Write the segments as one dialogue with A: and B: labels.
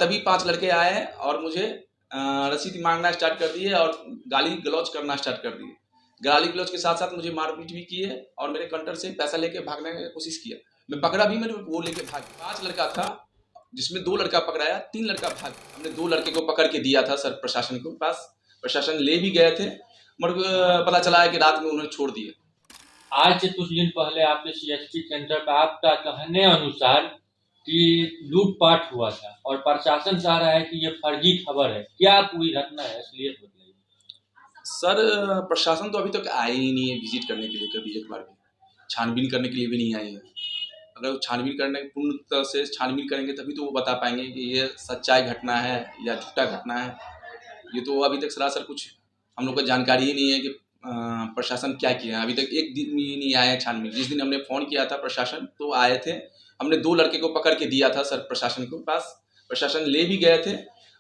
A: तभी 5 लड़के आए हैं और मुझे रसीद मांगना स्टार्ट कर दिए और गाली गलौज करना स्टार्ट कर दिए। गाली गलौज के साथ साथ मुझे मारपीट भी किए और मेरे कंटर से पैसा लेके भागने की कोशिश किया। मैं पकड़ा भी, मैंने वो लेके भाग। 5 लड़का था जिसमें 2 लड़का पकड़ाया, 3 लड़का भाग। हमने 2 लड़के को पकड़ के दिया था सर प्रशासन के पास। प्रशासन ले भी गए थे मगर पता चला है कि रात में उन्होंने छोड़ दिए।
B: आज से कुछ दिन पहले आपके सीएसपी सेंटर पर आपका कहने अनुसार कि लूटपाट हुआ था और प्रशासन चाह रहा है कि ये फर्जी खबर है। क्या पूरी घटना है, असलियत बताइए।
A: सर प्रशासन तो अभी तक आए ही नहीं है विजिट करने के लिए, कभी एक बार भी छानबीन करने के लिए भी नहीं आए हैं। अगर वो छानबीन करने पूर्ण तरह से छानबीन करेंगे तभी तो वो बता पाएंगे कि ये सच्चाई घटना है या झूठा घटना है। ये तो अभी तक सरासर कुछ हम लोग को जानकारी ही नहीं है कि प्रशासन क्या किया है। अभी तक एक दिन भी नहीं आया है छानबीन। जिस दिन हमने फ़ोन किया था प्रशासन तो आए थे। हमने 2 लड़के को पकड़ के दिया था सर प्रशासन के पास। प्रशासन ले भी गए थे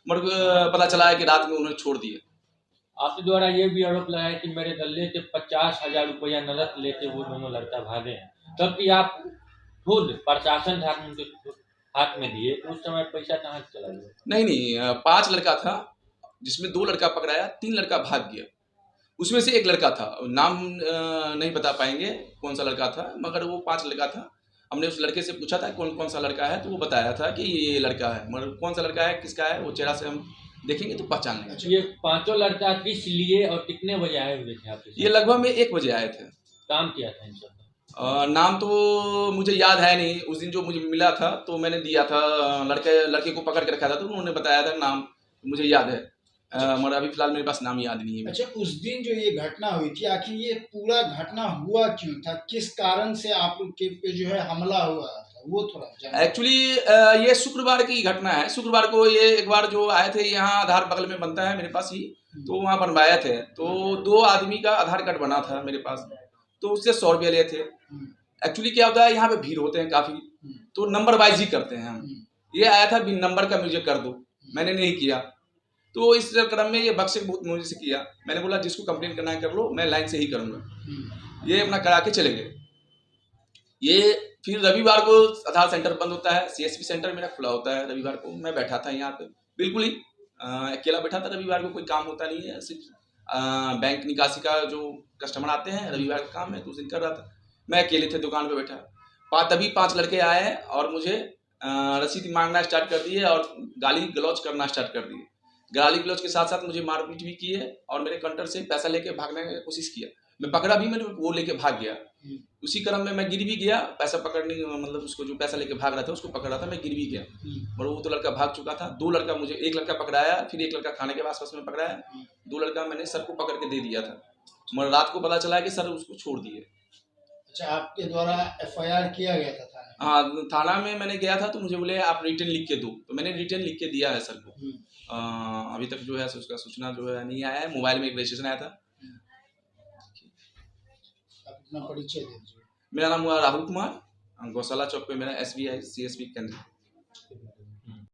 A: मगर पता चला है कि रात में उन्होंने छोड़ दिए।
B: आपके द्वारा ये भी आरोप लगाया कि मेरे गले से 50,000 रुपया नकद लेके वो दोनों लड़का भागे हैं, तब कि आप खुद प्रशासन था उनके हाथ में दिए, तो उस समय पैसा कहाँ से चला गया?
A: नहीं 5 लड़का था जिसमें 2 लड़का पकड़ाया, 3 लड़का भाग गया। उसमें से एक लड़का था, नाम नहीं बता पाएंगे कौन सा लड़का था, मगर वो 5 लड़का था। हमने उस लड़के से पूछा था कौन कौन सा लड़का है, तो वो बताया था कि ये लड़का है, मगर कौन सा लड़का है किसका है वो चेहरा से हम देखेंगे तो पहचान लेंगे।
B: ये पांचों लड़का किस लिए और कितने बजे आए हुए थे आपके साथ?
A: ये लगभग में 1 बजे आए थे।
B: काम किया था इन सब?
A: नाम तो मुझे याद है नहीं। उस दिन जो मुझे मिला था तो मैंने दिया था, लड़के को पकड़ के रखा था तो उन्होंने बताया था नाम, मुझे याद है। मगर अभी फिलहाल मेरे पास नाम याद नहीं है।
C: अच्छा, उस दिन जो ये घटना हुई थी, आखिर ये पूरा घटना हुआ क्यों था? किस कारण से आप लोग के पे जो है हमला हुआ था, वो थोड़ा
A: एक्चुअली ये शुक्रवार की घटना है। शुक्रवार को ये एक बार जो आए थे यहाँ, आधार बगल में बनता है मेरे पास ही, तो वहाँ बनवाए थे। तो 2 आदमी का आधार कार्ड बना था मेरे पास, तो उससे 100 रुपये लिए थे। एक्चुअली क्या होता है, यहाँ पे भीड़ होते हैं काफ़ी, तो नंबर वाइज ही करते हैं हम। ये आया था बिन नंबर का मुझे कर दो, मैंने नहीं किया। तो इस क्रम में ये बक्से बहुत मुझे से किया। मैंने बोला जिसको कंप्लेन करना है कर लो, मैं लाइन से ही करूँगा। ये अपना करा के चले गए। ये फिर रविवार को आधार सेंटर बंद होता है, सीएसपी सेंटर मेरा खुला होता है। रविवार को मैं बैठा था यहाँ पे, बिल्कुल ही अकेला बैठा था। रविवार को कोई काम होता नहीं है, सिर्फ बैंक निकासी का जो कस्टमर आते हैं रविवार का काम है, तो उस दिन कर रहा था। मैं अकेले थे दुकान पे बैठा। तभी 5 लड़के आए हैं और मुझे रसीद मांगना स्टार्ट कर दिए और गाली गलौज करना स्टार्ट कर दिए। गाली गलौज के साथ साथ मुझे मारपीट भी किए और मेरे कंटर से पैसा लेके भागने की कोशिश किया। मैं पकड़ा भी, मैंने वो लेके भाग गया। उसी क्रम में मैं गिर भी गया। पैसा पकड़ने मतलब उसको जो पैसा लेके भाग रहा था उसको पकड़ रहा था, मैं गिर भी गया। और वो तो लड़का भाग चुका था। 2 लड़का मुझे, एक लड़का पकड़ाया, फिर एक लड़का खाने के आसपास में पकड़ाया। 2 लड़का मैंने सर को पकड़ के दे दिया था, मगर रात को पता चला कि सर उसको छोड़ दिए।
C: अच्छा, आपके द्वारा एफआईआर किया गया था थाने?
A: हाँ, थाना में मैंने गया था तो मुझे बोले आप रिटर्न लिख के दो, तो मैंने रिटर्न लिख के दिया है सर को। अभी तक जो है उसका सूचना जो है नहीं आया है। मोबाइल में एक रजिस्ट्रेशन आया था।
C: अपना परिचय दीजिए।
A: मेरा नाम हुआ राहुल कुमार। गौशाला चौक पे मेरा SBI CSP केंद्र।